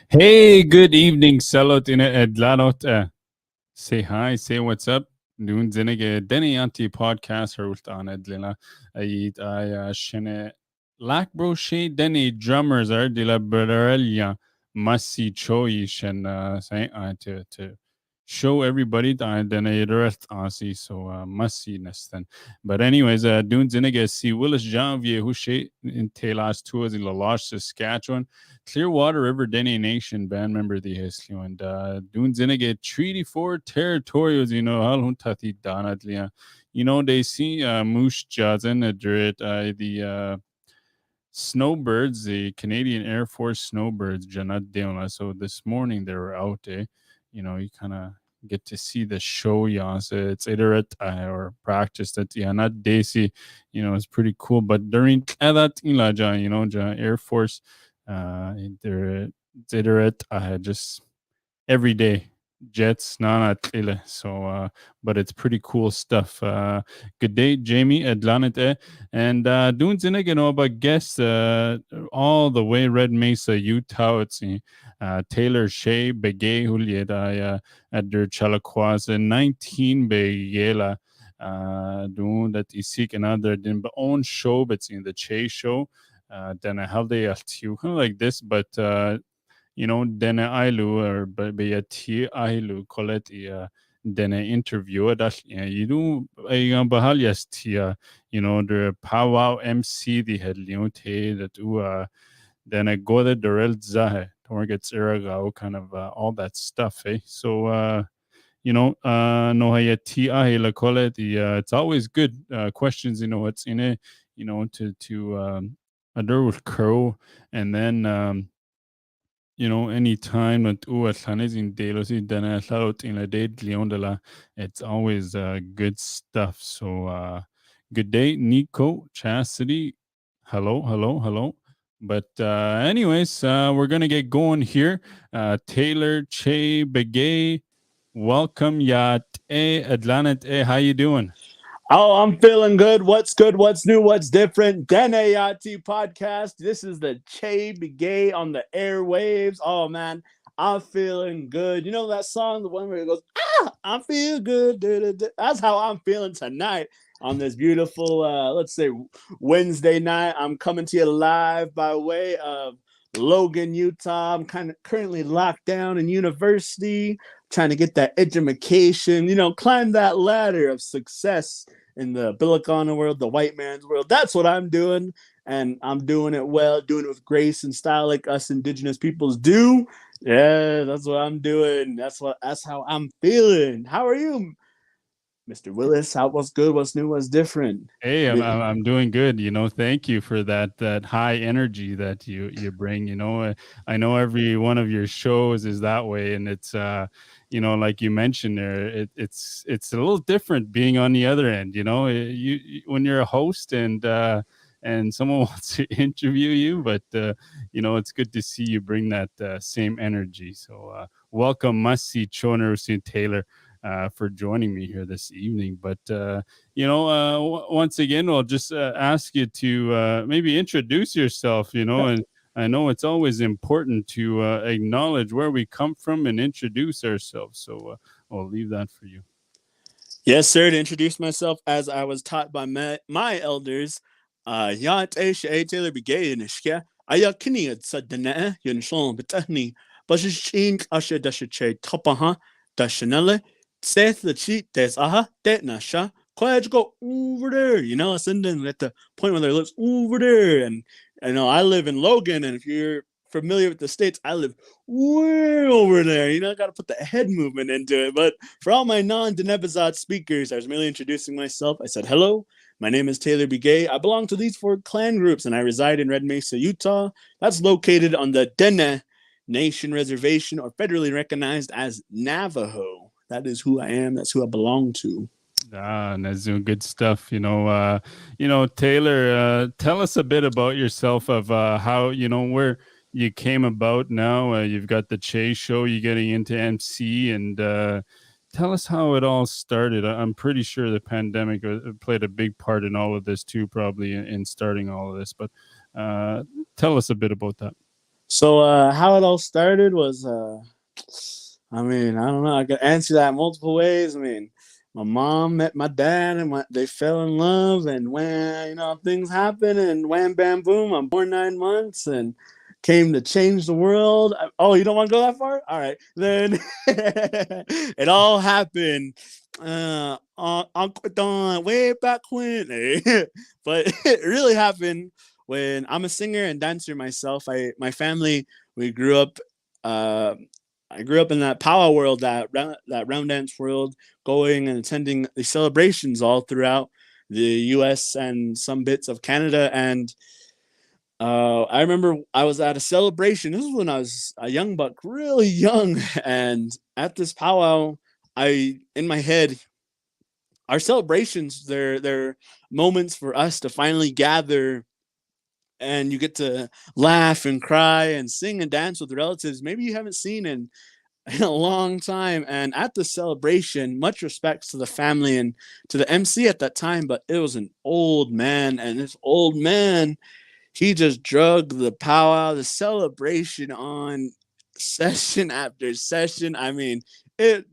Hey, good evening, Salot in Adlanot. Say hi, say what's up. Noon zinige Dene Yati podcast Hurult on Adlina. I shene lack bro she Dene drummers are de la Baralia Masi Cheii shen say to show everybody that Dene rest asi so must nestan. But anyways, Doon zinige see Willis Janvier who she in Taylor's tours in La Loche, Saskatchewan. Clearwater River Dene Nation band member the Hisley and Doon Zinige Treaty 4 territorials, Halhuntati Danadlia. They see Moose Jazen Adrit, the snowbirds, the Canadian Air Force snowbirds, Janat Deona. So this morning they were out there. You kind of get to see the show, yeah. So it's either at or practice that, yeah, not Daisy, it's pretty cool. But during that, Air Force, they're either at just every day jets not ile so but it's pretty cool stuff. Good day, Jamie Adlanite, and doing about guests all the way Red Mesa, Utah. It's Taylor Cheii Begay Julieta at der Chalaquaza 19 Begela doing that isik another din but own show but in the Cheii show then I held a kind of like this, but Dene Ailu or Bayati Ailu Colette Dene interview that you do a bahal yes tia, the powwow MC the head te that then I go the Dorel Zahe Torgets Iragao kind of all that stuff, eh? So no hayati ahila Colette, it's always good questions, what's in it, to adur with crow and then anytime that in Delos Dana Salot in a date Leondela, it's always good stuff. So good day, Nico, Chastity. Hello, hello, hello. But anyways, we're gonna get going here. Taylor Cheii Begay, welcome Yat Atlantic. How you doing? Oh, I'm feeling good. What's good? What's new? What's different? Dene Yati podcast. This is the Cheii Begay on the airwaves. Oh man, I'm feeling good. You know that song, the one where it goes, I feel good. Da, da, da. That's how I'm feeling tonight on this beautiful, let's say Wednesday night. I'm coming to you live by way of Logan, Utah. I'm kind of currently locked down in university, trying to get that education, climb that ladder of success in the Bilicana world, the white man's world. That's what I'm doing. And I'm doing it well, doing it with grace and style like us indigenous peoples do. Yeah, that's what I'm doing. That's how I'm feeling. How are you, Mr. Willis? What's good? What's new? What's different? Hey, I'm doing good. Thank you for that high energy that you bring. I know every one of your shows is that way, and it's like you mentioned there, it's a little different being on the other end. When you're a host and someone wants to interview you, but it's good to see you bring that same energy. So welcome, Masi Choner Taylor. For joining me here this evening. But, once again, I'll just ask you to maybe introduce yourself, and I know it's always important to acknowledge where we come from and introduce ourselves. So I'll leave that for you. Yes, sir. To introduce myself, as I was taught by my elders, Yate Cheii Taylor Begay Nishka, Ayakini at Sadana, Yunshon, Betahni, Bashing Asha Dashache Topaha, Dashanele, Seth the cheat, Des Aha, Det Nasha, quiet go over there. Send them at the point where their lips over there. And I live in Logan, and if you're familiar with the states, I live way over there. I got to put the head movement into it. But for all my non-Denebazad speakers, I was merely introducing myself. I said, hello, my name is Taylor Begay. I belong to these 4 clan groups, and I reside in Red Mesa, Utah. That's located on the Dene Nation Reservation, or federally recognized as Navajo. That is who I am. That's who I belong to. That's doing good stuff. Taylor, tell us a bit about yourself of how, where you came about now. You've got the Cheii show, you're getting into MC, and tell us how it all started. I'm pretty sure the pandemic played a big part in all of this too, probably in starting all of this, but tell us a bit about that. So how it all started was I mean, I don't know. I could answer that multiple ways. I mean, my mom met my dad and they fell in love, and when things happen, and wham bam boom, I'm born 9 months and came to change the world. Oh, you don't want to go that far? All right, then it all happened. Way back when, but it really happened when I'm a singer and dancer myself. My family, we grew up. Uh, I grew up in that powwow world, that round dance world, going and attending the celebrations all throughout the U.S. and some bits of Canada. And I remember I was at a celebration. This was when I was a young buck, really young, and at this powwow, in my head, our celebrations, they're moments for us to finally gather, and you get to laugh and cry and sing and dance with relatives maybe you haven't seen in a long time. And at the celebration, much respects to the family and to the MC at that time, but it was an old man, and this old man, he just drug the powwow, the celebration on, session after session. I mean, it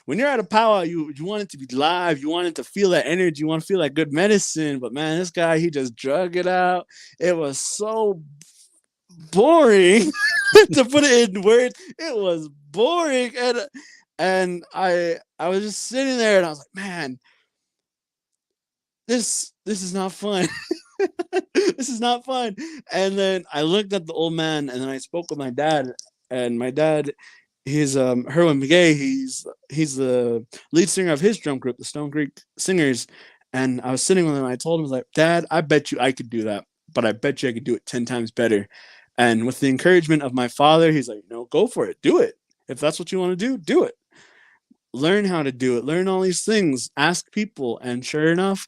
when you're at a powwow, you want it to be live, you want it to feel that energy, you want to feel that good medicine. But man, this guy, he just drug it out. It was so boring to put it in words. It was boring, and I was just sitting there, and I was like, man, this is not fun. This is not fun. And then I looked at the old man, and then I spoke with my dad, and my dad, he's Herwin Begay. He's the lead singer of his drum group, the Stone Creek Singers. And I was sitting with him. I told him, I was like, Dad, I bet you I could do that, but I bet you I could do it 10 times better. And with the encouragement of my father, he's like, no, go for it, do it. If that's what you want to do it. Learn how to do it. Learn all these things. Ask people. And sure enough,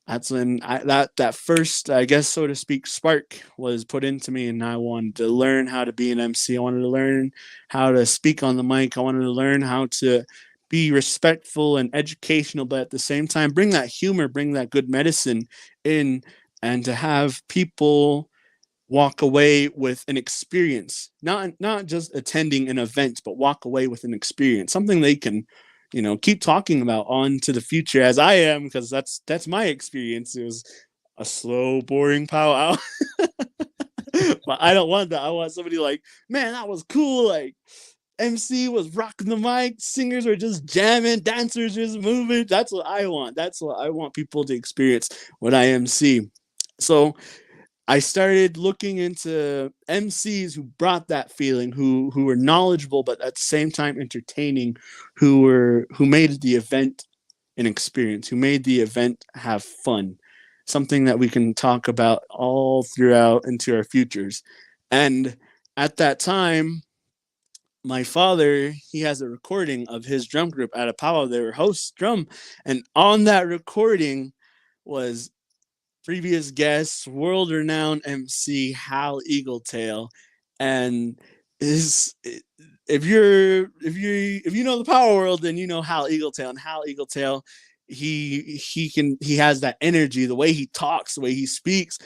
that's when that first, I guess, so to speak, spark was put into me, and I wanted to learn how to be an MC. I wanted to learn how to speak on the mic. I wanted to learn how to be respectful and educational, but at the same time bring that humor, bring that good medicine in, and to have people walk away with an experience, not just attending an event, but walk away with an experience, something they can keep talking about on to the future, as I am, because that's my experience. It was a slow, boring powwow. But I don't want that. I want somebody like, man, that was cool. Like, MC was rocking the mic, singers were just jamming, dancers just moving. That's what I want. That's what I want people to experience when I MC. So I started looking into MCs who brought that feeling, who were knowledgeable but at the same time entertaining, who made the event an experience, who made the event have fun, something that we can talk about all throughout into our futures. And at that time, my father, he has a recording of his drum group at a powwow. They were host drum, and on that recording was previous guest, world-renowned MC Hal Eagletail. And is if you know the power world, then you know Hal Eagletail. And Hal Eagletail, he has that energy, the way he talks, the way he speaks.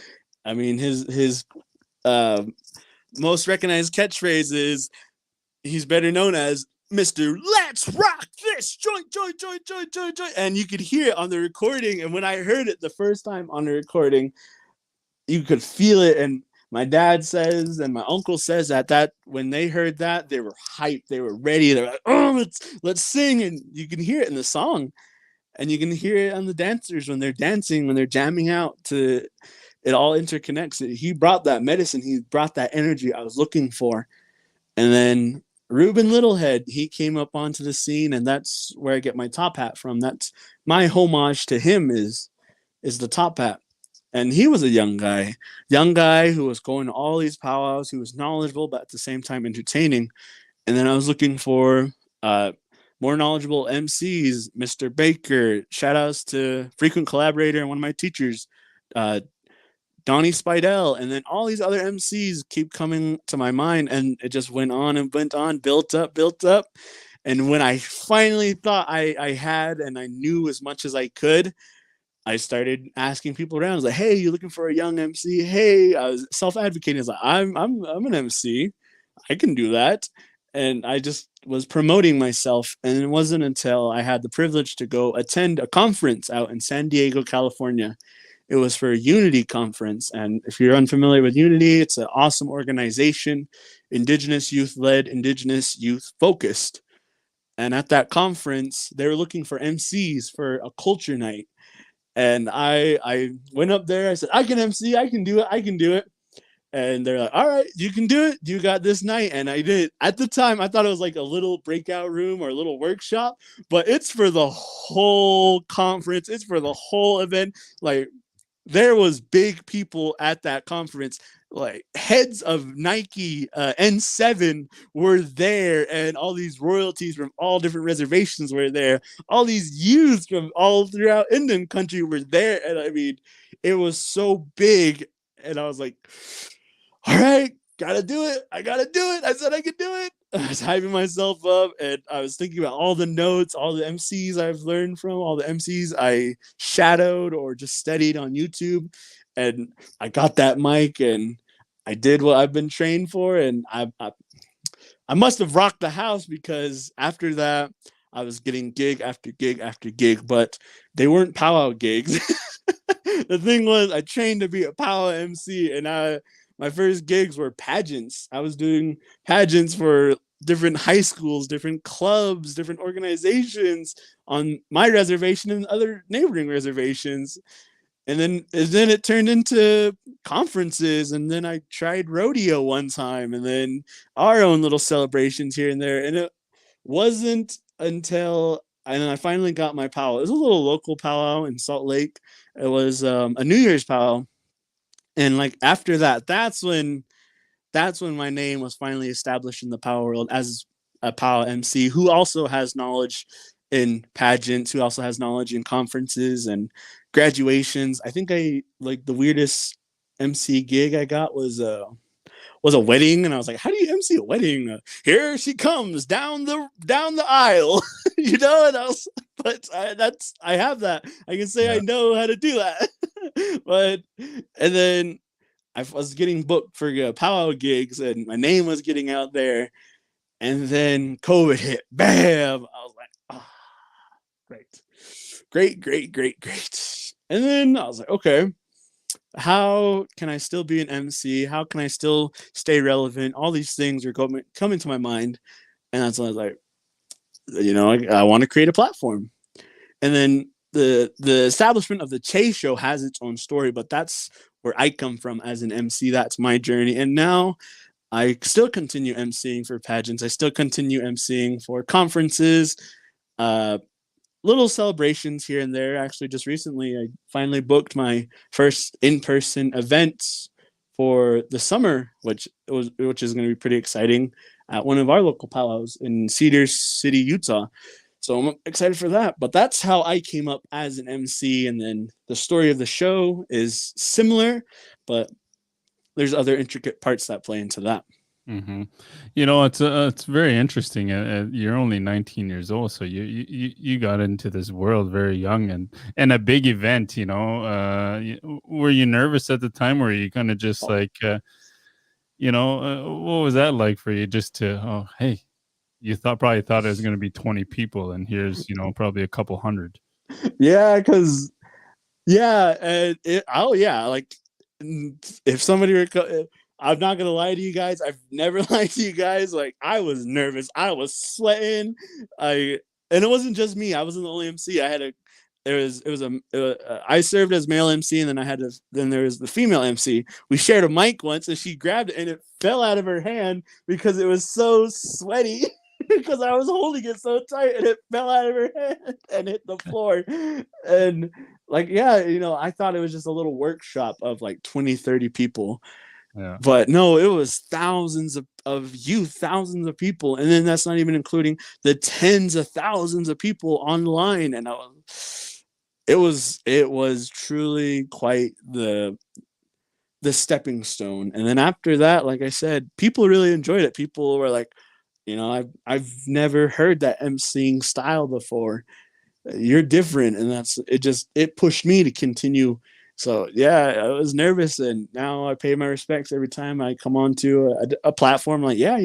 I mean, his uh, most recognized catchphrase is, he's better known as Mr. Let's Rock This Joint, joint, joint, joint, joint, joint. And you could hear it on the recording. And when I heard it the first time on the recording, you could feel it. And my dad says, and my uncle says that when they heard that, they were hyped. They were ready. They're like, oh, let's sing. And you can hear it in the song. And you can hear it on the dancers when they're dancing, when they're jamming out. To it all interconnects. He brought that medicine. He brought that energy I was looking for. And then Ruben Littlehead, he came up onto the scene, and that's where I get my top hat from. That's my homage to him, is the top hat. And he was a young guy who was going to all these powwows. He was knowledgeable, but at the same time entertaining. And then I was looking for more knowledgeable MCs, Mr. Baker. Shout outs to frequent collaborator and one of my teachers, Donnie Spidell, and then all these other MCs keep coming to my mind, and it just went on and went on, built up. And when I finally thought I had and I knew as much as I could, I started asking people around. I was like, "Hey, you looking for a young MC?" Hey, I was self-advocating. I was like, I'm an MC. I can do that." And I just was promoting myself. And it wasn't until I had the privilege to go attend a conference out in San Diego, California. It was for a Unity conference. And if you're unfamiliar with Unity, it's an awesome organization, Indigenous youth led, Indigenous youth focused. And at that conference, they were looking for MCs for a culture night. And I went up there. I said, "I can MC. I can do it. I can do it." And they're like, "All right, you can do it. You got this night." And I did. At the time, I thought it was like a little breakout room or a little workshop, but it's for the whole conference. It's for the whole event. Like, there was big people at that conference, like heads of Nike N7 were there, and all these royalties from all different reservations were there. All these youths from all throughout Indian country were there. And I mean, it was so big. And I was like, "All right, gotta do it. I gotta do it. I said I could do it." I was hyping myself up, and I was thinking about all the notes, all the MCs I've learned from, all the MCs I shadowed or just studied on YouTube. And I got that mic, and I did what I've been trained for. And I must have rocked the house, because after that, I was getting gig after gig after gig, but they weren't powwow gigs. The thing was, I trained to be a powwow MC, and my first gigs were pageants. I was doing pageants for different high schools, different clubs, different organizations on my reservation and other neighboring reservations. And then it turned into conferences, and then I tried rodeo one time, and then our own little celebrations here and there. And it wasn't until and then I finally got my powwow. It was a little local powwow in Salt Lake. It was a New Year's powwow. And like after that, that's when my name was finally established in the powwow world as a powwow MC who also has knowledge in pageants, who also has knowledge in conferences and graduations. I think I like the weirdest MC gig I got was a wedding, and I was like, "How do you MC a wedding? Here she comes down the aisle," you know. And I was, but I have that. I can say I Yeah. know how to do that. But and then I was getting booked for powwow gigs, and my name was getting out there. And then COVID hit. Bam! I was like, "Ah, great, great, great, great, great." And then I was like, "Okay, how can I still be an MC? How can I still stay relevant?" All these things are coming to my mind. And that's when I was like, I want to create a platform. And then the establishment of the Cheii show has its own story, but that's where I come from as an MC. That's my journey. And now I still continue MCing for pageants. I still continue MCing for conferences, uh, little celebrations here and there. Actually, just recently, I finally booked my first in-person event for the summer, which is going to be pretty exciting at one of our local powwows in Cedar City, Utah. So I'm excited for that. But that's how I came up as an MC, and then the story of the show is similar, but there's other intricate parts that play into that. Mm-hmm. It's very interesting. You're only 19 years old, so you got into this world very young, and a big event. Were you nervous at the time? Or were you kind of just like, what was that like for you? Just to, oh, hey, you probably thought it was going to be 20 people, and here's probably a couple hundred. Yeah, because like if somebody were. I'm not gonna lie to you guys. I've never lied to you guys. Like, I was nervous. I was sweating. And it wasn't just me. I wasn't the only MC. I served as male MC, and then there was the female MC. We shared a mic once, and she grabbed it, and it fell out of her hand because it was so sweaty. Because I was holding it so tight, and it fell out of her hand and hit the floor. And like, I thought it was just a little workshop of like 20, 30 people. Yeah. But no, it was thousands of youth, thousands of people. And then that's not even including the tens of thousands of people online. And it was truly quite the stepping stone. And then after that, like I said, people really enjoyed it. People were like, I've never heard that emceeing style before. you're different, and it pushed me to continue. So yeah, I was nervous, and now I pay my respects every time I come onto a platform. Like, yeah,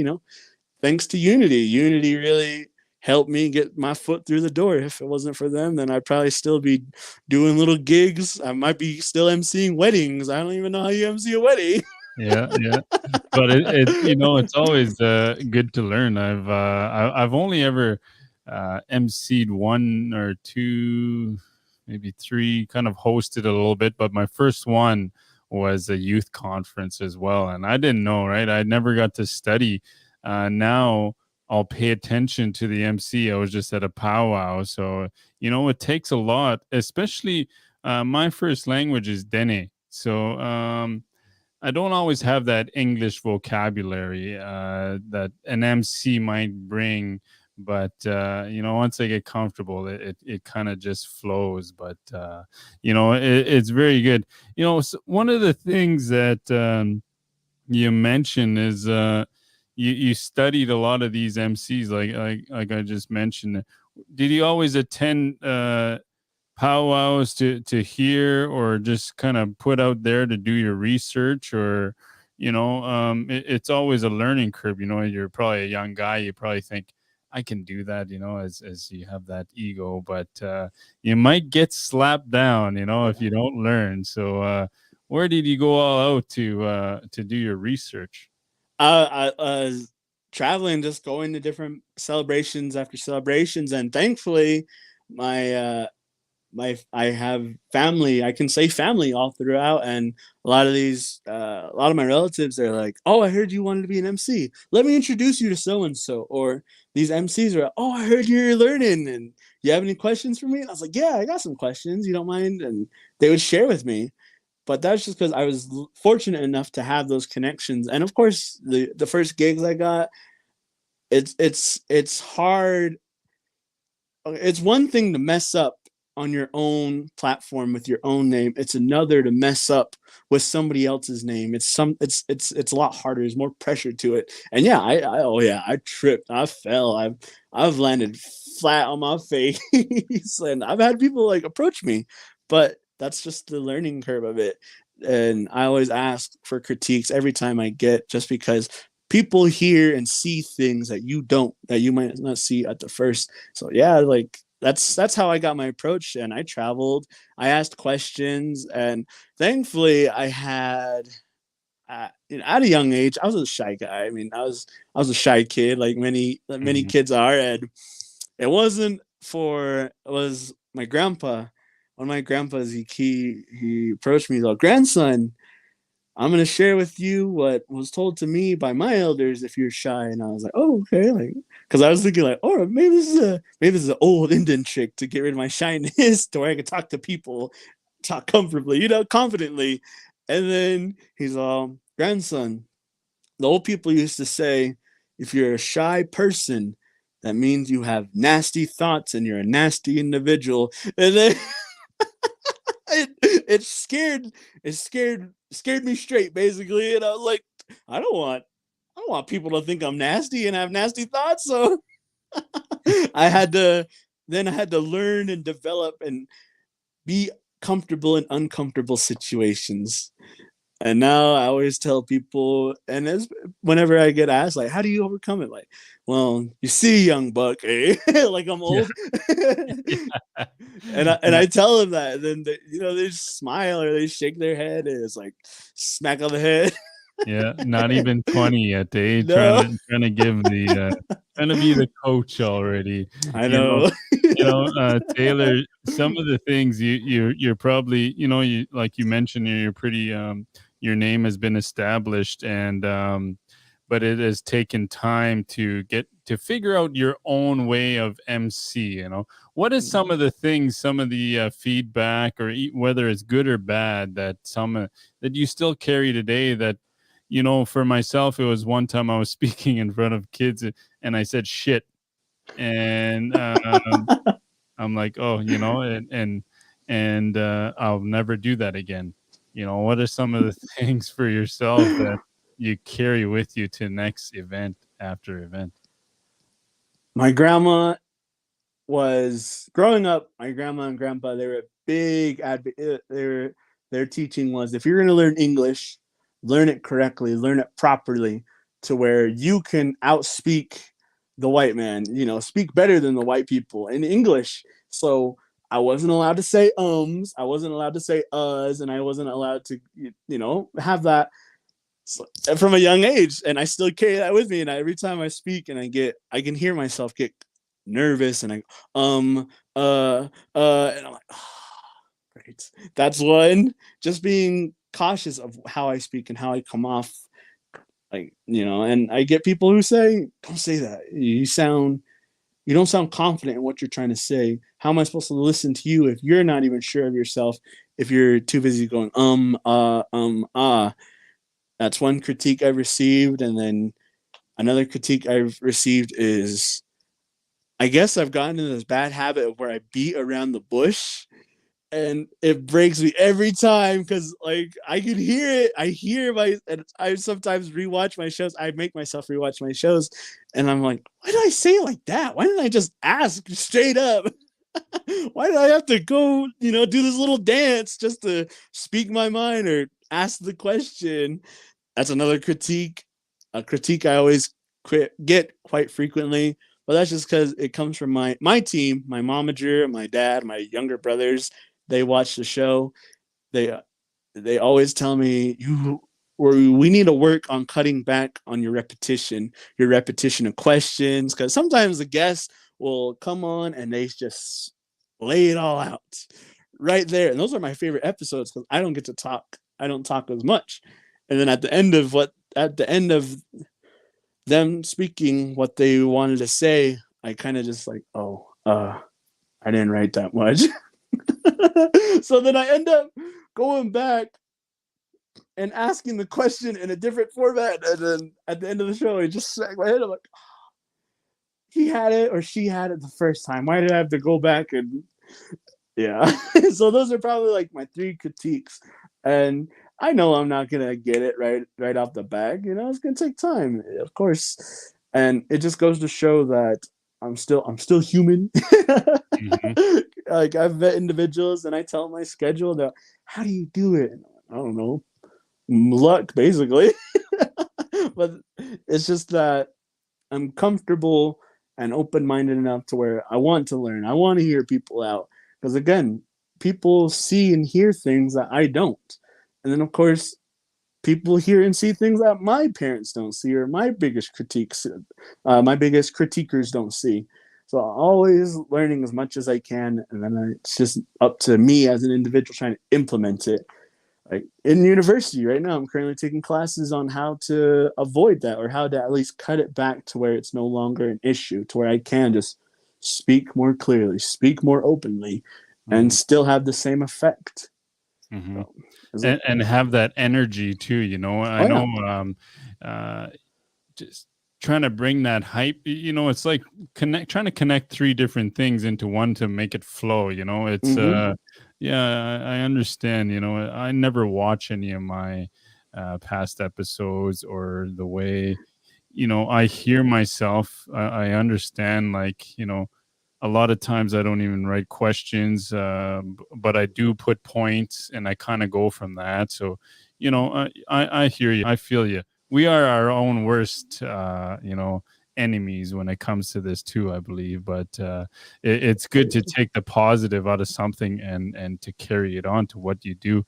thanks to Unity really helped me get my foot through the door. If it wasn't for them, then I'd probably still be doing little gigs. I might be still emceeing weddings. I don't even know how you MC a wedding. Yeah, yeah. But it's always good to learn. I've only ever emceed one or two, maybe three, kind of hosted a little bit, but my first one was a youth conference as well, and I didn't know, right? I never got to study. Now I'll pay attention to the MC. I was just at a powwow, so it takes a lot, especially my first language is Dene, so I don't always have that English vocabulary that an MC might bring, but once I get comfortable, it kind of just flows. But it's very good. One of the things that you mentioned is you studied a lot of these MCs, like I just mentioned. Did you always attend powwows to hear, or just kind of put out there to do your research, or it's always a learning curve. You're probably a young guy, you probably think I can do that, as you have that ego, but you might get slapped down, if you don't learn. So where did you go all out to do your research? I was traveling, just going to different celebrations after celebrations, and thankfully, my I have family. I can say family all throughout, and a lot of my relatives are like, "Oh, I heard you wanted to be an MC. Let me introduce you to so and so." Or these MCs are, "Oh, I heard you're learning, and you have any questions for me?" And I was like, "Yeah, I got some questions. You don't mind?" And they would share with me. But that's just because I was fortunate enough to have those connections. And of course, the first gigs I got, it's hard. It's one thing to mess up on your own platform with your own name. It's another to mess up with somebody else's name. It's a lot harder. There's more pressure to it. And yeah, I tripped. I fell. I've landed flat on my face, and I've had people like approach me, but that's just the learning curve of it. And I always ask for critiques every time I get, just because people hear and see things that you might not see at the first. So yeah, like that's how I got my approach, and I traveled. I asked questions, and thankfully, I had at a young age, I was a shy guy. I mean, I was a shy kid, like many Mhm. kids are, and it was my grandpa. One of my grandpas, he approached me, like, grandson, I'm gonna share with you what was told to me by my elders if you're shy. And I was like, oh, okay, like, because I was thinking like, oh, maybe this is an old Indian trick to get rid of my shyness, to where I could talk to people, talk comfortably, confidently. And then he's all, grandson, the old people used to say, if you're a shy person, that means you have nasty thoughts and you're a nasty individual. And then it scared me straight, basically. And I was like, I don't want I don't want people to think I'm nasty and have nasty thoughts. So I had to I had to learn and develop and be comfortable in uncomfortable situations. And now I always tell people, and as whenever I get asked, like, how do you overcome it? Like, well, you see, young buck, eh? Like I'm Yeah, old. yeah, And yeah. I tell them that, and then they just smile or they shake their head, and it's like smack on the head. Yeah, not even 20 yet. They No, trying to give trying to be the coach already. I You know, know. Taylor, some of the things you're probably, you, like you mentioned, you're pretty your name has been established, and but it has taken time to get to figure out your own way of MC. What is some of the things, some of the feedback, or whether it's good or bad, that that you still carry today, that for myself, it was one time I was speaking in front of kids, and I said shit. And I'm like, oh, and I'll never do that again. What are some of the things for yourself that you carry with you to next event after event? My grandma, was growing up, my grandma and grandpa, they were a big advocate. Their teaching was, if you're going to learn English, learn it correctly, learn it properly, to where you can outspeak the white man. Speak better than the white people in English. So I wasn't allowed to say I wasn't allowed to say and I wasn't allowed to have that from a young age, and I still carry that with me. And every time I speak, and I can hear myself get nervous, and and I'm like, oh, great. That's one. Just being cautious of how I speak and how I come off, and I get people who say, "Don't say that. You don't sound confident in what you're trying to say. How am I supposed to listen to you if you're not even sure of yourself? If you're too busy going That's one critique I've received. And then another critique I've received is, I guess I've gotten into this bad habit of where I beat around the bush, and it breaks me every time, because I can hear it. And I sometimes rewatch my shows. I make myself rewatch my shows, and I'm like, why did I say it like that? Why didn't I just ask straight up? Why did I have to go, do this little dance just to speak my mind or ask the question? That's another critique. A critique I always get quite frequently, but that's just because it comes from my team, my momager, my dad, my younger brothers. They watch the show. They they always tell me, we need to work on cutting back on your repetition of questions, because sometimes the guests will come on and they just lay it all out right there. And those are my favorite episodes, because I don't get to talk. I don't talk as much. And then at the end of them speaking what they wanted to say, I kind of just like, I didn't write that much. So then I end up going back and asking the question in a different format. And then at the end of the show, I just smacked my head. I'm like, he had it or she had it the first time. Why did I have to go back? And yeah. So those are probably like my three critiques. And I know I'm not gonna get it right off the bat. It's gonna take time, of course. And it just goes to show that I'm still human. Mm-hmm. Like, I've met individuals and I tell them my schedule, that how do you do it? I don't know. Luck, basically. But it's just that I'm comfortable and open-minded enough to where I want to learn. I want to hear people out, because again, people see and hear things that I don't. And then of course, people hear and see things that my parents don't see, or my biggest critiquers don't see. So I'm always learning as much as I can, and then it's just up to me as an individual trying to implement it. Like in university right now, I'm currently taking classes on how to avoid that, or how to at least cut it back to where it's no longer an issue, to where I can just speak more clearly, speak more openly, and still have the same effect. Mm-hmm. So, and have that energy too. I know. Just trying to bring that hype. It's like trying to connect three different things into one to make it flow. It's yeah, I understand. I never watch any of my past episodes, or the way I hear myself. I understand, a lot of times I don't even write questions, but I do put points, and I kind of go from that. So, I hear you. I feel you. We are our own worst, enemies when it comes to this too, I believe. But it's good to take the positive out of something, and to carry it on to what you do.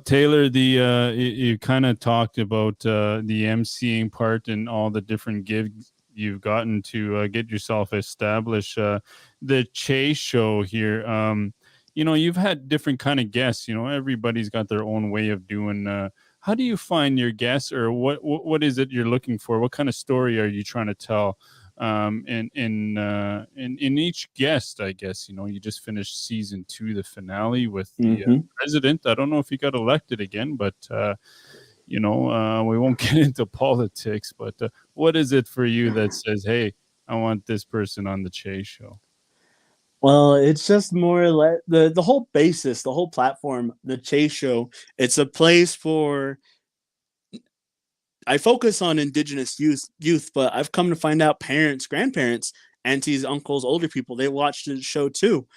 Taylor, you kind of talked about the emceeing part and all the different gigs you've gotten to get yourself established. The Cheii show here, you've had different kind of guests. Everybody's got their own way of doing. How do you find your guests, or what is it you're looking for? What kind of story are you trying to tell? In each guest, I guess, you just finished season 2, the finale with the president. I don't know if he got elected again, but we won't get into politics. But what is it for you that says, hey, I want this person on the Cheii show? Well, it's just more like the whole basis, the whole platform, the Cheii show. It's a place for I focus on indigenous youth, but I've come to find out parents, grandparents, aunties, uncles, older people, they watch the show too.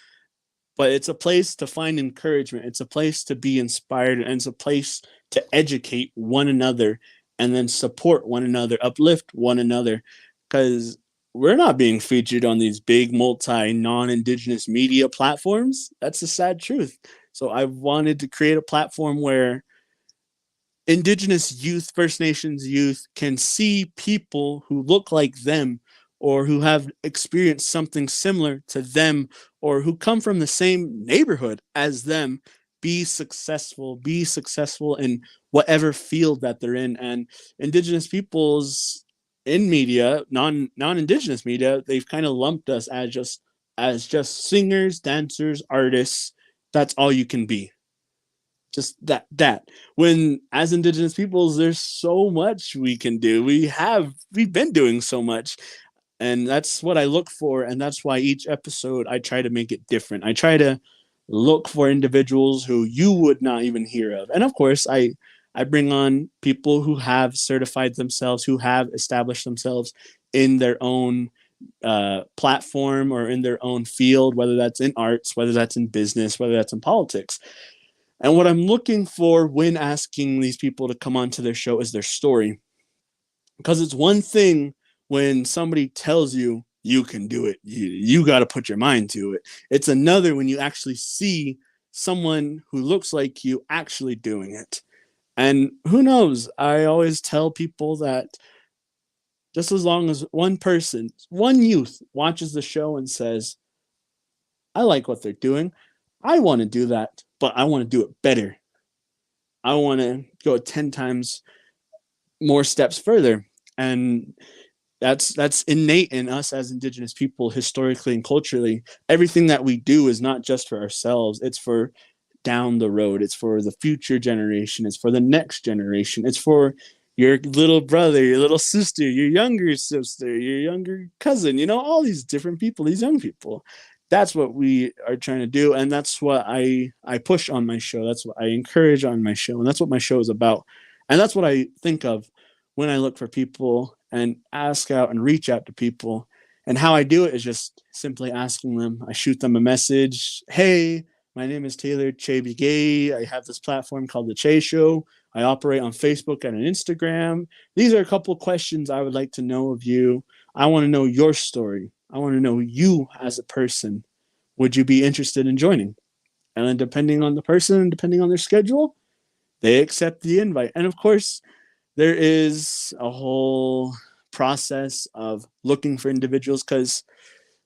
But it's a place to find encouragement. It's a place to be inspired, and it's a place to educate one another and then support one another, uplift one another. Because we're not being featured on these big multi non-indigenous media platforms. That's the sad truth. So I wanted to create a platform where indigenous youth, First Nations youth can see people who look like them or who have experienced something similar to them or who come from the same neighborhood as them be successful in whatever field that they're in. And indigenous peoples in media, non-indigenous media, they've kind of lumped us as just singers, dancers, artists. That's all you can be, just that when as indigenous peoples there's so much we can do. We've been doing so much, and that's what I look for, and that's why each episode I try to make it different. I try to look for individuals who you would not even hear of, and of course I bring on people who have certified themselves, who have established themselves in their own platform or in their own field, whether that's in arts, whether that's in business, whether that's in politics. And what I'm looking for when asking these people to come onto their show is their story. Because it's one thing when somebody tells you you can do it, you got to put your mind to it. It's another when you actually see someone who looks like you actually doing it. And who knows? I always tell people that just as long as one person, one youth watches the show and says, I like what they're doing, I want to do that, but I want to do it better. I want to go 10 times more steps further. And that's innate in us as indigenous people, historically and culturally. Everything that we do is not just for ourselves, it's for down the road, it's for the future generation, it's for the next generation, it's for your little brother, your little sister, your younger sister, your younger cousin, all these different people, these young people. That's what we are trying to do, and that's what I push on my show. That's what I encourage on my show, and that's what my show is about. And that's what I think of when I look for people and ask out and reach out to people. And how I do it is just simply asking them. I shoot them a message. Hey, my name is Taylor Cheii Begay. I have this platform called the Cheii Show. I operate on Facebook and on Instagram. These are a couple of questions I would like to know of you. I want to know your story. I want to know you as a person. Would you be interested in joining? And then depending on the person, depending on their schedule, they accept the invite. And of course, there is a whole process of looking for individuals, because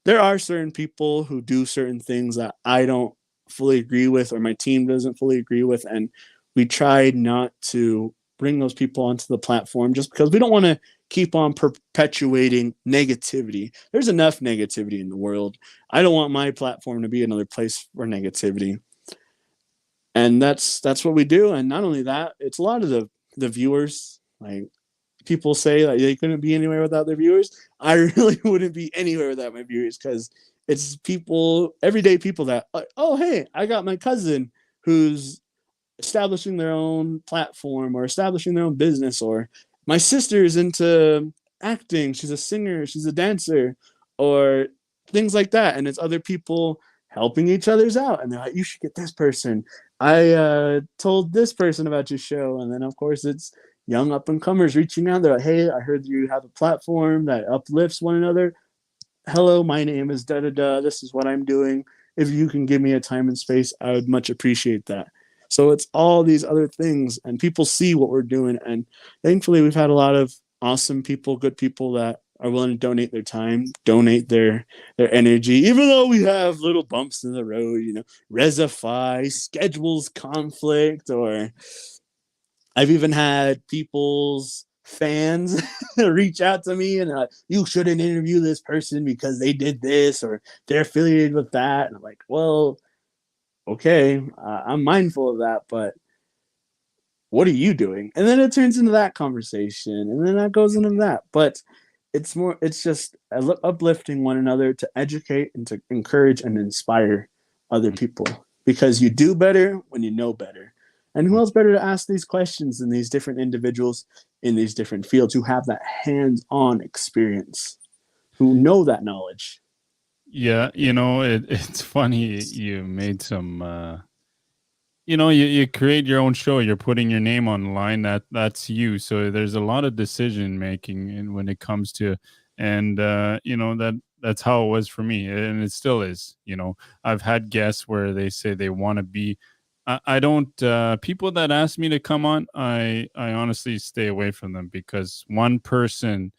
there are certain people who do certain things that I don't fully agree with, or my team doesn't fully agree with. And we try not to bring those people onto the platform just because we don't want to keep on perpetuating negativity. There's enough negativity in the world. I don't want my platform to be another place for negativity. And that's what we do. And not only that, it's a lot of the viewers. Like, people say that they couldn't be anywhere without their viewers. I really wouldn't be anywhere without my viewers, because it's people, everyday people that, oh, hey, I got my cousin who's establishing their own platform or establishing their own business, or my sister's into acting, she's a singer, she's a dancer, or things like that. And it's other people helping each other's out, and they're like, you should get this person, I told this person about your show. And then of course it's young up and comers reaching out. They're like, hey, I heard you have a platform that uplifts one another. Hello, my name is da da da, this is what I'm doing. If you can give me a time and space, I would much appreciate that. So it's all these other things, and people see what we're doing. And thankfully, we've had a lot of awesome people, good people that are willing to donate their time, donate their energy, even though we have little bumps in the road, Resify, schedules conflict, or I've even had people's fans reach out to me and you shouldn't interview this person because they did this or they're affiliated with that. And I'm like, well, okay, I'm mindful of that, but what are you doing? And then it turns into that conversation, and then that goes into that. But it's just uplifting one another to educate and to encourage and inspire other people, because you do better when you know better. And who else better to ask these questions than these different individuals in these different fields who have that hands-on experience, who know that knowledge. Yeah, it's funny you made some you create your own show, you're putting your name on the line, that's you. So there's a lot of decision making when it comes to, and that's how it was for me, and it still is. I've had guests where they say they want to be, I don't people that ask me to come on, I honestly stay away from them, because one person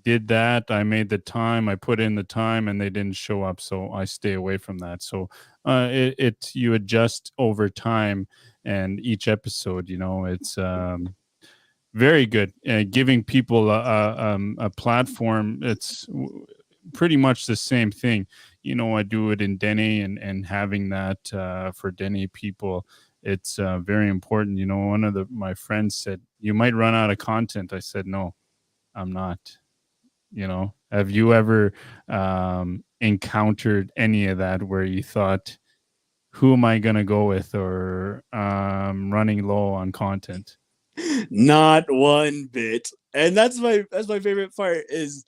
did that. I made the time, I put in the time, and they didn't show up. So I stay away from that. So you adjust over time, and each episode, it's very good. Giving people a platform. It's pretty much the same thing. I do it in Dene, and having that for Dene people, it's very important. One of my friends said, "You might run out of content." I said, "No, I'm not." Have you ever encountered any of that where you thought, who am I going to go with, or running low on content? Not one bit. And that's my favorite part, is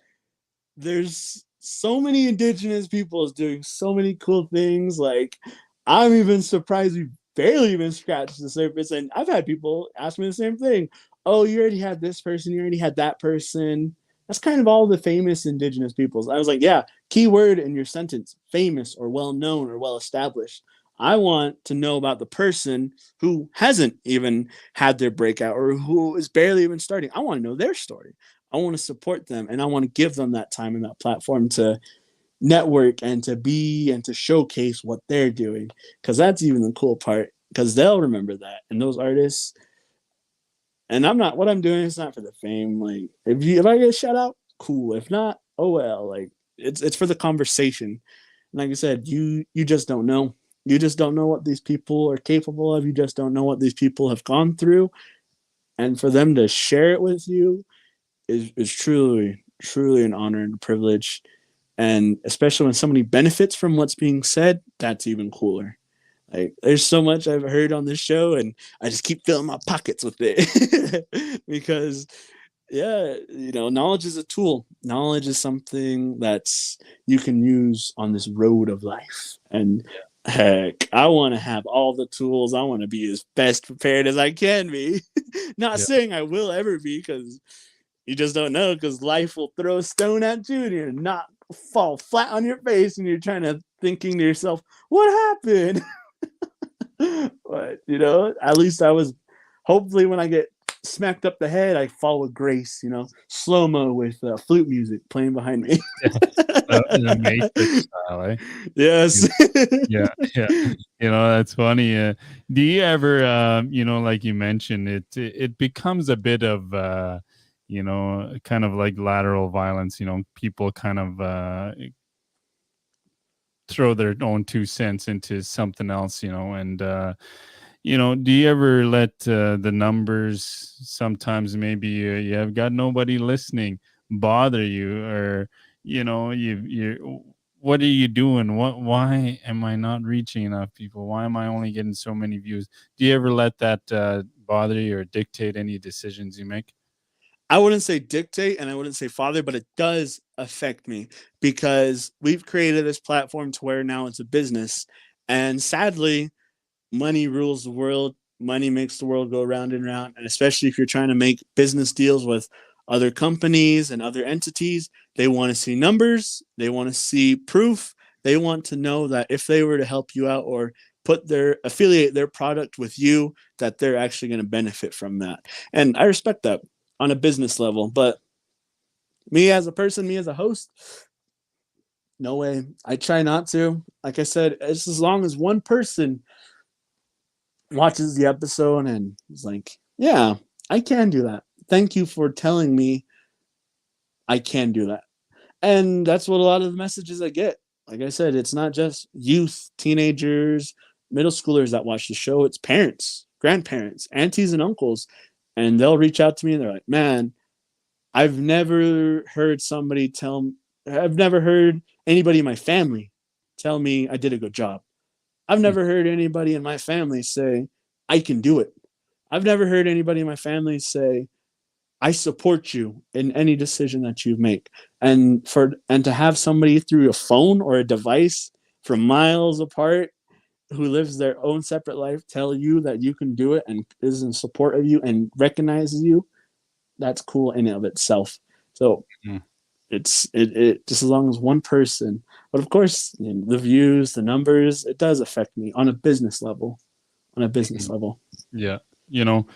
there's so many indigenous peoples doing so many cool things. Like, I'm even surprised we barely even scratched the surface. And I've had people ask me the same thing. Oh, you already had this person, you already had that person. That's kind of all the famous indigenous peoples. I was like, yeah, keyword in your sentence, famous or well known or well established. I want to know about the person who hasn't even had their breakout, or who is barely even starting. I want to know their story. I want to support them, and I want to give them that time and that platform to network and to be and to showcase what they're doing, because that's even the cool part, because they'll remember that. And those artists, and what I'm doing is not for the fame. Like, if I get a shout out, cool. If not, oh well. Like, it's for the conversation. And like I said, you just don't know. You just don't know what these people are capable of. You just don't know what these people have gone through. And for them to share it with you is truly, truly an honor and a privilege. And especially when somebody benefits from what's being said, that's even cooler. Like, there's so much I've heard on this show, and I just keep filling my pockets with it. Because, yeah, knowledge is a tool. Knowledge is something that's you can use on this road of life. And heck, I want to have all the tools. I want to be as best prepared as I can be. Not saying I will ever be, because you just don't know, because life will throw a stone at you and you're not fall flat on your face, and you're thinking to yourself, what happened? But at least I was, hopefully when I get smacked up the head, I fall with grace, slow-mo with flute music playing behind me. The Matrix style, eh? Yes. Yeah. That's funny. Do you ever like you mentioned, it becomes a bit of kind of like lateral violence. People kind of throw their own 2 cents into something else, and do you ever let the numbers, sometimes maybe you have got nobody listening, bother you, or you what are you doing? Why am I not reaching enough people? Why am I only getting so many views? Do you ever let that bother you or dictate any decisions you make? I wouldn't say dictate, and I wouldn't say father, but it does affect me, because we've created this platform to where now it's a business. And sadly, money rules the world. Money makes the world go round and round. And especially if you're trying to make business deals with other companies and other entities, they want to see numbers. They want to see proof. They want to know that if they were to help you out, or affiliate their product with you, that they're actually going to benefit from that. And I respect that on a business level. But me as a person, me as a host, no way. I try not to. Like I said, it's as long as one person watches the episode and is like, yeah, I can do that. Thank you for telling me I can do that. And that's what a lot of the messages I get. Like I said, it's not just youth, teenagers, middle schoolers that watch the show. It's parents, grandparents, aunties, and uncles. And they'll reach out to me and they're like, man, I've never heard anybody in my family tell me I did a good job. I've never heard anybody in my family say, I can do it. I've never heard anybody in my family say, I support you in any decision that you make. And to have somebody through a phone or a device from miles apart who lives their own separate life tell you that you can do it and is in support of you and recognizes you, that's cool in and of itself. So Mm. it just as long as one person, but of course, the views, the numbers, it does affect me on a business level. On a business Mhm. level. Yeah, you know,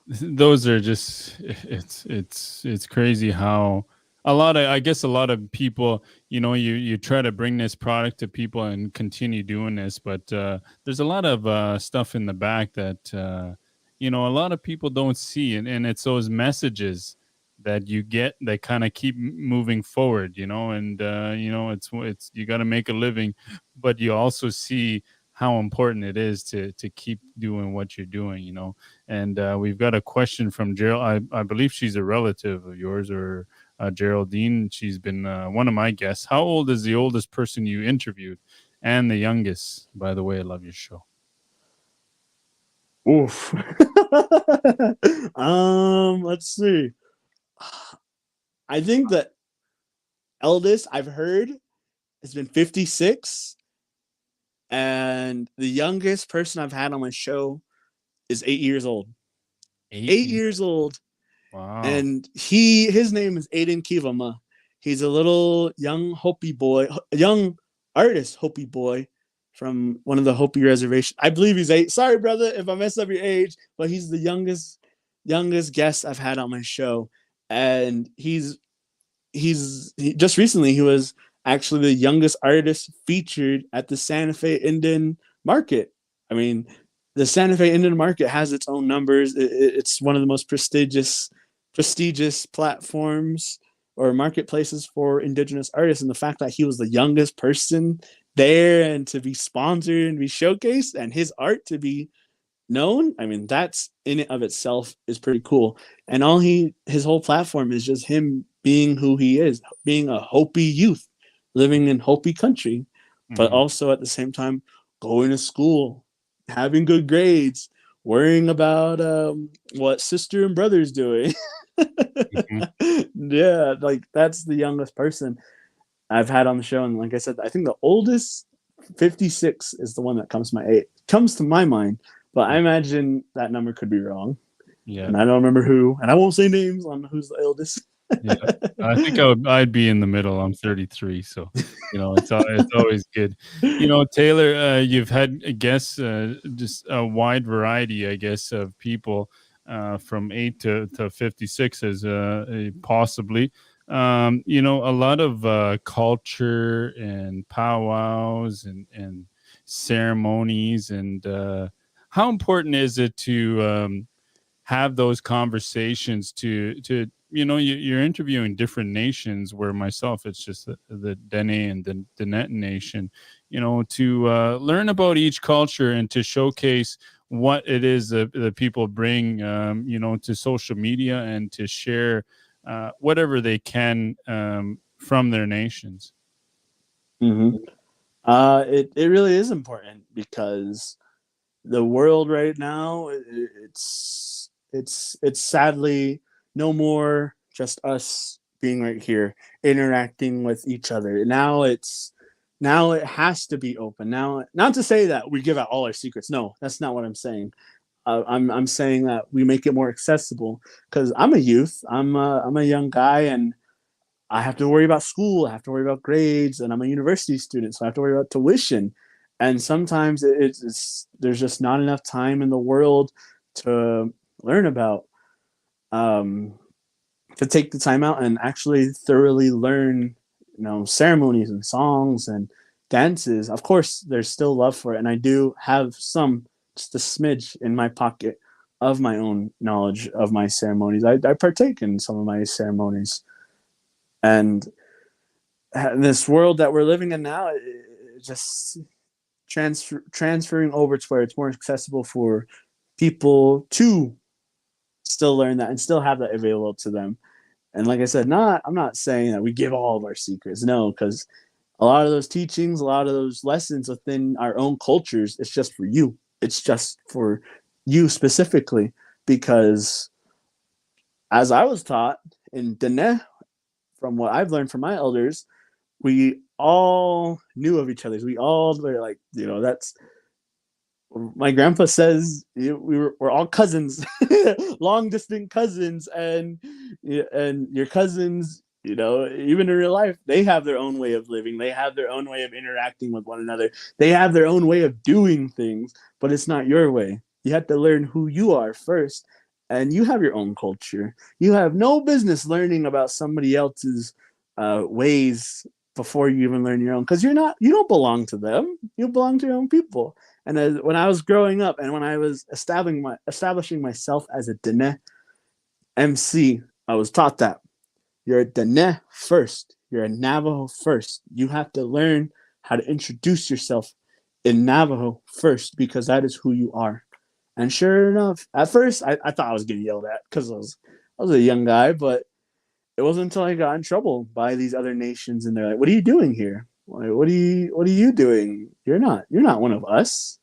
those are just it's crazy how a lot of, I guess, a lot of people, you try to bring this product to people and continue doing this, but there's a lot of stuff in the back that a lot of people don't see, and it's those messages that you get that kind of keep moving forward, and it's you got to make a living, but you also see how important it is to keep doing what you're doing, And we've got a question from Gerald. I believe she's a relative of yours, or Geraldine. She's been one of my guests. How old is the oldest person you interviewed, and the youngest? By the way, I love your show. Oof. Let's see. I think the eldest I've heard has been 56, and the youngest person I've had on my show is 8 years old. 8 8 years. years old, Wow. and his name is Aiden Kivama. He's a little young Hopi boy, a young artist Hopi boy from one of the Hopi reservations. I believe he's 8. Sorry, brother, if I mess up your age, but he's the youngest guest I've had on my show, and just recently he was actually the youngest artist featured at the Santa Fe Indian Market. I mean, the Santa Fe Indian Market has its own numbers. It's one of the most prestigious platforms or marketplaces for indigenous artists, and the fact that he was the youngest person there and to be sponsored and be showcased and his art to be known, I mean, that's in and of itself is pretty cool. And his whole platform is just him being who he is, being a Hopi youth living in Hopi country, but Hmm. also at the same time going to school, having good grades, worrying about what sister and brother's doing. Hmm. Yeah, like that's the youngest person I've had on the show, and like I said, I think the oldest 56 is the one that comes to my mind, but I imagine that number could be wrong, Yeah. and I don't remember who, and I won't say names on who's the eldest. Yeah, I think I'd be in the middle. I'm 33, so it's always good. Taylor, you've had guests, just a wide variety, I guess, of people from 8 to 56, as possibly. A lot of culture and powwows and ceremonies, and how important is it to have those conversations to you're interviewing different nations, where myself it's just the Dene and the Dene nation, to learn about each culture and to showcase what it is that the people bring, to social media, and to share whatever they can from their nations. Mm-hmm. It really is important because the world right now, it's sadly no more just us being right here interacting with each other. Now it has to be open. Now, not to say that we give out all our secrets. No, that's not what I'm saying. I'm saying that we make it more accessible because I'm a youth. I'm a young guy, and I have to worry about school. I have to worry about grades, and I'm a university student, so I have to worry about tuition. And sometimes there's just not enough time in the world to learn about, um, to take the time out and actually thoroughly learn, ceremonies and songs and dances. Of course, there's still love for it, and I do have just a smidge in my pocket of my own knowledge of my ceremonies. I partake in some of my ceremonies, and this world that we're living in now, it just transferring over to where it's more accessible for people to still learn that and still have that available to them. And like I said, I'm not saying that we give all of our secrets, no, because a lot of those teachings, a lot of those lessons within our own cultures, it's just for you. It's just for you specifically, because as I was taught in Dene, from what I've learned from my elders, we all knew of each other. We all were like, that's my grandpa says we're all cousins, long distant cousins, and your cousins, even in real life, they have their own way of living. They have their own way of interacting with one another. They have their own way of doing things, but it's not your way. You have to learn who you are first, and you have your own culture. You have no business learning about somebody else's ways before you even learn your own, because you don't belong to them. You belong to your own people. And when I was growing up and when I was establishing myself as a Dene MC, I was taught that you're a Dene first. You're a Navajo first. You have to learn how to introduce yourself in Navajo first, because that is who you are. And sure enough, at first I thought I was getting yelled at because I was a young guy, but it wasn't until I got in trouble by these other nations, and they're like, "What are you doing here? Like, what are you doing? You're not one of us.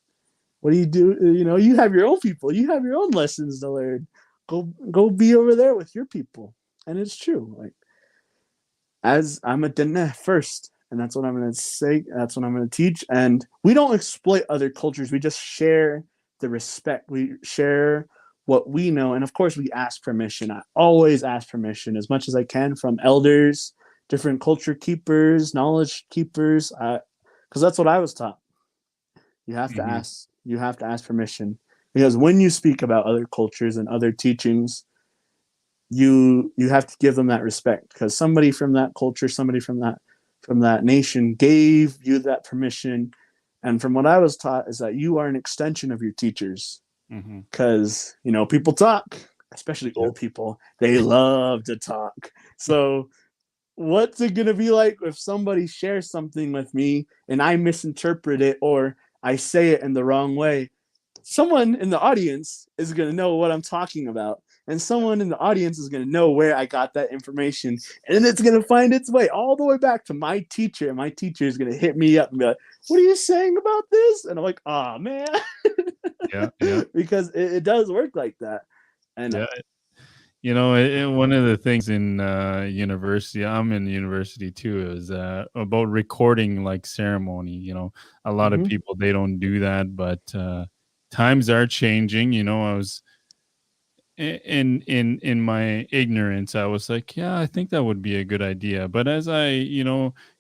What do? You have your own people. You have your own lessons to learn. Go be over there with your people." And it's true. Like, as I'm a Dene first, and that's what I'm going to say. That's what I'm going to teach. And we don't exploit other cultures. We just share the respect. We share what we know. And of course, we ask permission. I always ask permission as much as I can from elders, different culture keepers, knowledge keepers, because that's what I was taught. You have to Mm-hmm. ask. You have to ask permission, because when you speak about other cultures and other teachings, you have to give them that respect, because somebody from that culture, somebody from that nation gave you that permission. And from what I was taught is that you are an extension of your teachers, Mm-hmm. because people talk, especially Yep. old people. They love to talk. So what's it gonna be like if somebody shares something with me and I misinterpret it, or I say it in the wrong way? Someone in the audience is gonna know what I'm talking about, and someone in the audience is gonna know where I got that information, and then it's gonna find its way all the way back to my teacher, and my teacher is gonna hit me up and be like, "What are you saying about this?" And I'm like, "Oh man," Yeah. Yeah. because it does work like that. And Yeah. One of the things in university, I'm in university too, is about recording like ceremony. A lot of mhm, people, they don't do that, but times are changing. I was in my ignorance, I was like, yeah, I think that would be a good idea. But as I,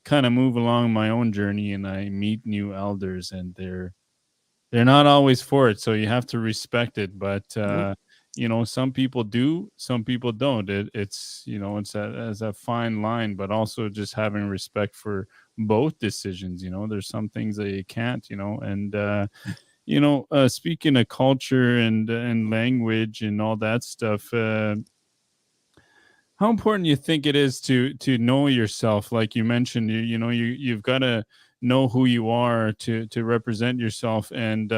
kind of move along my own journey and I meet new elders, and they're not always for it, so you have to respect it. But yep. some people do, some people don't. It's a fine line, but also just having respect for both decisions. There's some things that you can't, and speaking of culture and language and all that stuff, how important you think it is to know yourself? Like you mentioned, you've got to know who you are to represent yourself. And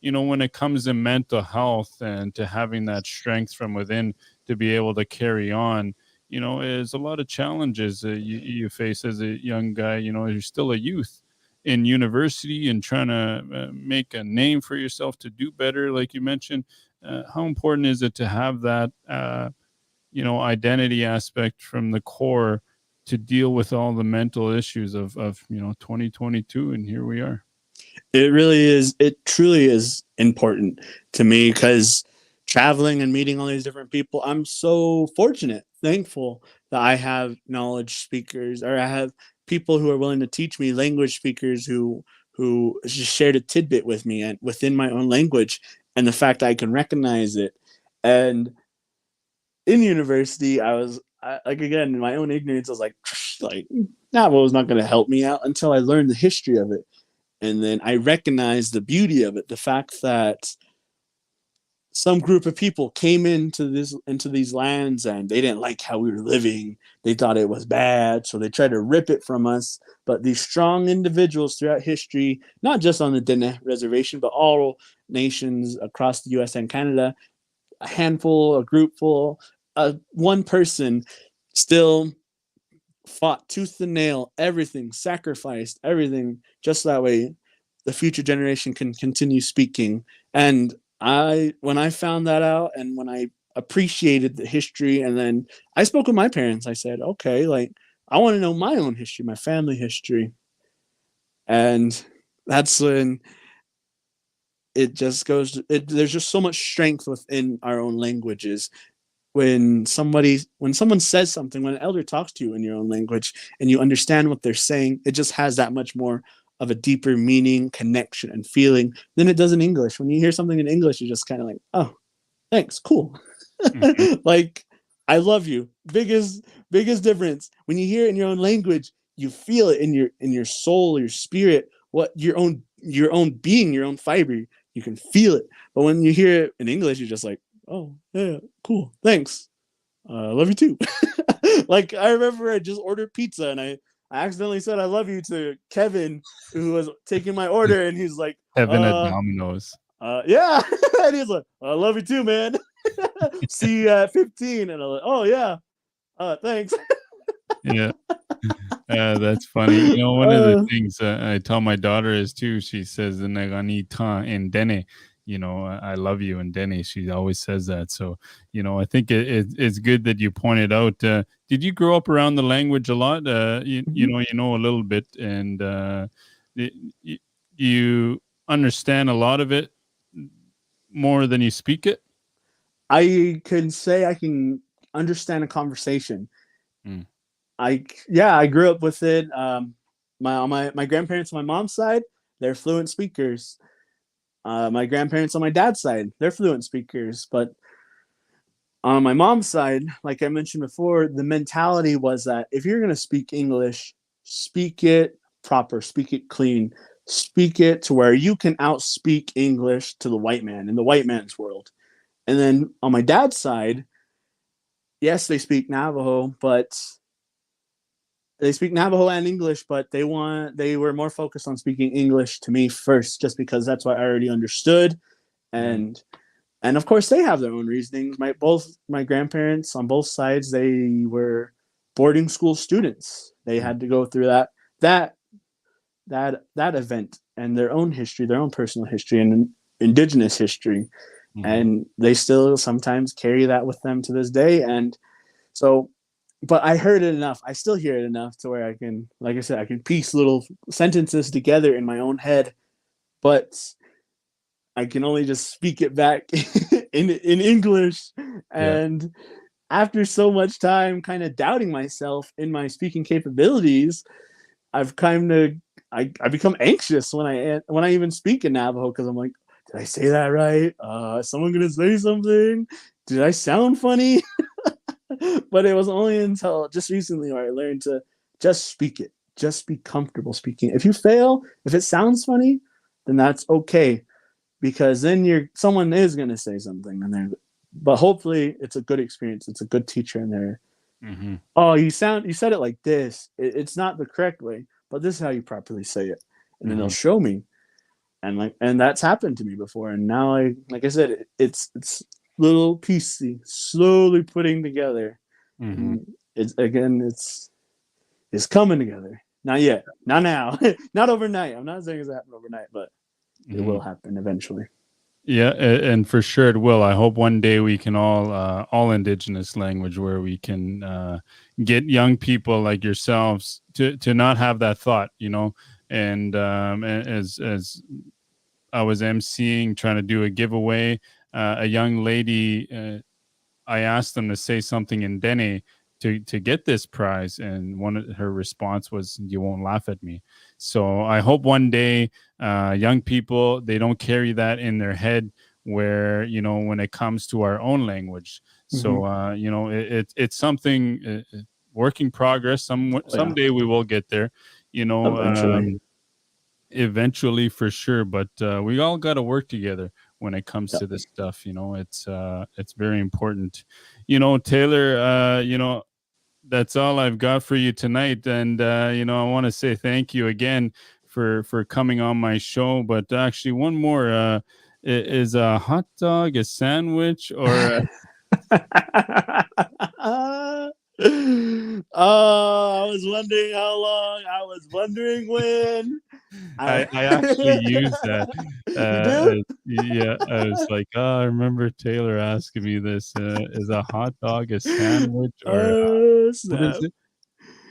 when it comes to mental health and to having that strength from within to be able to carry on, there's a lot of challenges you face as a young guy. You're still a youth in university and trying to make a name for yourself, to do better, like you mentioned. How important is it to have that identity aspect from the core to deal with all the mental issues of 2022, and here we are. It really is. It truly is important to me, because traveling and meeting all these different people, I'm so fortunate, thankful that I have knowledge speakers, or I have people who are willing to teach me, language speakers who just shared a tidbit with me and within my own language, and the fact I can recognize it. And in university, like, again, in my own ignorance, I was like that was not going to help me out until I learned the history of it. And then I recognized the beauty of it, the fact that some group of people came into these lands, and they didn't like how we were living. They thought it was bad, so they tried to rip it from us. But these strong individuals throughout history, not just on the Dene reservation, but all nations across the US and Canada, a handful, a groupful, one person, still fought tooth and nail, everything, sacrificed everything, just that way the future generation can continue speaking. And when I found that out, and when I appreciated the history, and then I spoke with my parents, I said, okay, like I want to know my own history, my family history. And that's when it just goes, there's just so much strength within our own languages. When someone says something, when an elder talks to you in your own language and you understand what they're saying, it just has that much more of a deeper meaning, connection, and feeling than it does in English. When you hear something in English, you're just kind of like, oh, thanks, cool. Mhm. Like, I love you. Biggest difference. When you hear it in your own language, you feel it in your soul, your spirit, what your own being, your own fiber. You can feel it. But when you hear it in English, you're just like, oh yeah, cool, thanks. Love you too. Like, I remember I just ordered pizza, and I accidentally said I love you to Kevin, who was taking my order, and he's like, Heaven at Domino's. yeah. And he's like, I love you too, man. See you at 15. And I'm like, oh yeah, thanks. Yeah. That's funny. You know, one of the Uh, things I tell my daughter is too, she says, "Naganita in Dene," you know, I love you in Dene. She always says that. So, you know, I think it's good that you pointed out. Did you grow up around the language a lot? You know a little bit, and y- y- you understand a lot of it more than you speak it. I can say I can understand a conversation. Mm. I grew up with it. My grandparents on my mom's side, they're fluent speakers. My grandparents on my dad's side, they're fluent speakers. But on my mom's side, like I mentioned before, the mentality was that if you're going to speak English, speak it proper, speak it clean, speak it to where you can outspeak English to the white man in the white man's world. And then on my dad's side, yes, they speak Navajo, but they speak Navajo and English, but they were more focused on speaking English to me first, just because that's what I already understood. Mm. And and of course they have their own reasonings. My grandparents on both sides, they were boarding school students. They Mm. had to go through that that event, and their own history, their own personal history, and indigenous history. Mhm. And they still sometimes carry that with them to this day. And so, but I heard it enough. I still hear it enough to where I can, like I said, I can piece little sentences together in my own head, but I can only just speak it back in English. Yeah. And after so much time kind of doubting myself in my speaking capabilities, I've kind of I become anxious when I even speak in Navajo, because I'm like, did I say that right? Is someone gonna say something? Did I sound funny? But it was only until just recently where I learned to just speak it, just be comfortable speaking. If you fail, if it sounds funny, then that's okay, because then someone is gonna say something, and they're, but hopefully it's a good experience. It's a good teacher, and they're, Mhm. oh, you said it like this. It's not the correct way, but this is how you properly say it, and then they'll Mhm. show me. And that's happened to me before, and now like I said, it's little piecey, slowly putting together, Mhm. and it's coming together. Not yet, not now, not overnight. I'm not saying it's happening overnight, but it will Mhm. happen eventually. Yeah, and for sure it will. I hope one day we can all indigenous language, where we can get young people like yourselves to not have that thought, you know. And as I was emceeing, trying to do a giveaway, a young lady, I asked them to say something in Dene to get this prize, and her response was, "You won't laugh at me." So I hope one day, young people, they don't carry that in their head, where, you know, when it comes to our own language. Mm-hmm. So you know, it's something, work in progress. Oh, yeah, Someday we will get there. You know, eventually. eventually for sure, but we all got to work together when it comes Yep. to this stuff. You know, it's very important. You know, Taylor, you know, that's all I've got for you tonight, and you know, I want to say thank you again for coming on my show. But actually, one more, is a hot dog a sandwich, or Oh, I was wondering how long. I was wondering when. I I I actually actually use that. You do? Yeah, I was like, oh, I remember Taylor asking me this. Is a hot dog a sandwich or what is Snap. it?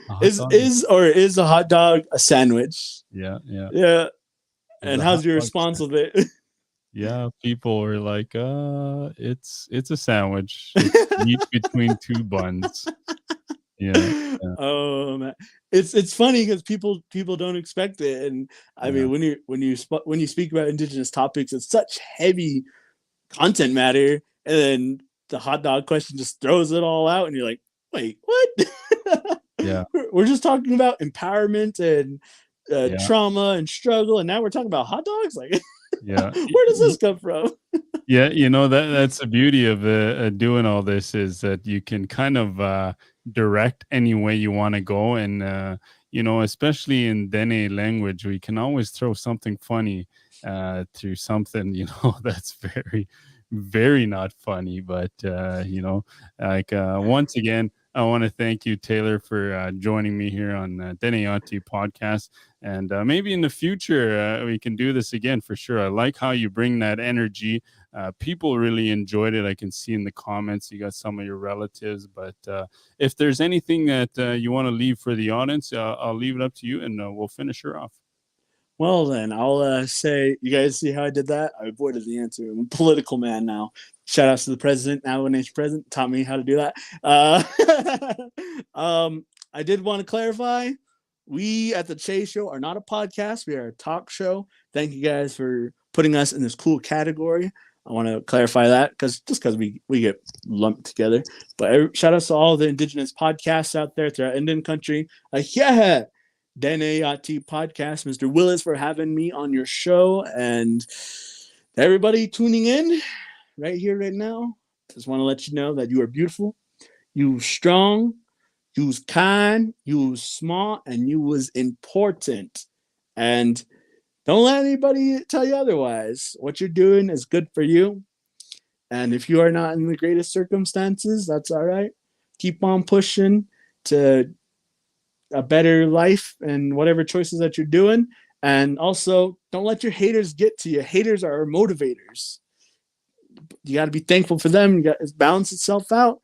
A hot Is dog? is or is a hot dog a sandwich? Yeah, yeah. Yeah. Is And a hot how's your dog response with it? Yeah, people were like, it's a sandwich. It's meat between two buns. Yeah, yeah, Oh man, it's funny because people don't expect it, and I yeah, mean when you speak about indigenous topics, it's such heavy content matter, and then the hot dog question just throws it all out, and you're like, wait, what? yeah, We're just talking about empowerment and yeah, trauma and struggle, and now we're talking about hot dogs. Like, yeah. where does this come from? Yeah, that's the beauty of doing all this is that you can kind of direct any way you want to go, and especially in Dene language, we can always throw something funny through something that's very, very not funny. But like once again, I want to thank you, Taylor, for joining me here on Dene Yati podcast. And maybe in the future, we can do this again for sure. I like how you bring that energy. People really enjoyed it. I can see in the comments you got some of your relatives. But if there's anything that you want to leave for the audience, I'll leave it up to you, and we'll finish her off. Well, then I'll say, you guys see how I did that? I avoided the answer. I'm a political man now. Shout outs to the president, now when he's president, taught me how to do that. I did want to clarify, we at the Cheii Show are not a podcast. We are a talk show. Thank you guys for putting us in this cool category. I want to clarify that because we get lumped together. But shout outs to all the indigenous podcasts out there throughout Indian country. Yeah. Dene Yati podcast, Mr. Willis, for having me on your show, and everybody tuning in right here, right now. Just want to let you know that you are beautiful, you strong, you was kind, you was smart, and you was important. And don't let anybody tell you otherwise. What you're doing is good for you. And if you are not in the greatest circumstances, that's all right. Keep on pushing to a better life and whatever choices that you're doing. And also, don't let your haters get to you. Haters are motivators. You got to be thankful for them. You got to balance itself out.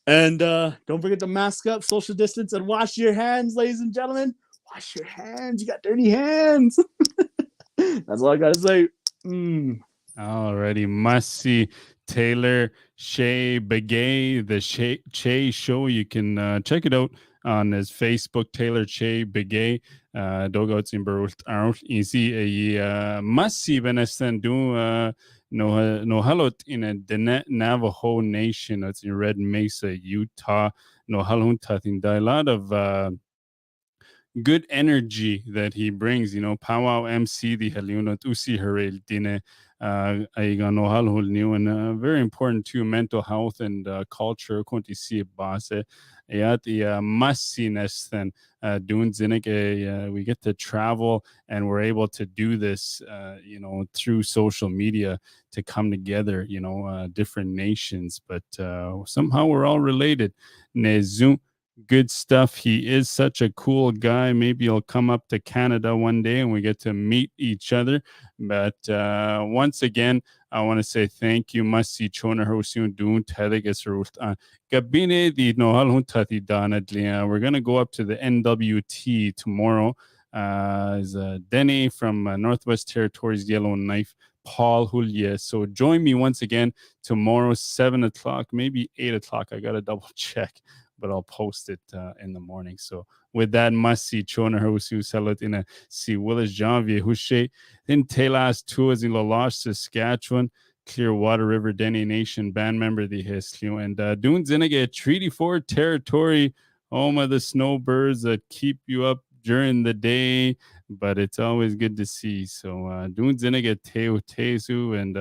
And don't forget to mask up, social distance, and wash your hands, ladies and gentlemen. Wash your hands. You got dirty hands. That's all I got to say. Alrighty, must see Taylor Cheii Begay, the Cheii Show. You can check it out on his Facebook, Taylor Cheii Begay. Dogout in Berult Arnold. Easy a must see Venesten do no halot in a Dene Navajo Nation. It's in Red Mesa, Utah. No halon tatin. A lot of good energy that he brings, powwow MC the Haliunot Usi Harel Dine Aigano Halhul new and very important too, mental health and culture. Konti si base Ayati Massines then doing Zinnig we get to travel and we're able to do this through social media to come together, different nations, but somehow we're all related. Nezu good stuff. He is such a cool guy. Maybe he'll come up to Canada one day and we get to meet each other. But once again, I want to say thank you. Masi chona hosun dun tedigas rult Gabine di nohal huntati danadlia. We're gonna go up to the NWT tomorrow. Is Dene from Northwest Territories Yellowknife, Paul Hulye. So join me once again tomorrow, 7 o'clock, maybe 8 o'clock. I gotta double check, but I'll post it in the morning. So with that, must see Chona Husu Salut in a see Willis Janvier Hushe, then Telas Tours in La Loche, Saskatchewan, Clearwater River Dene Nation band member the Hislio, and Dune Zinniga Treaty 4 territory, home of the snowbirds that keep you up during the day, but it's always good to see. So Dune Zinniga Teo Tesu and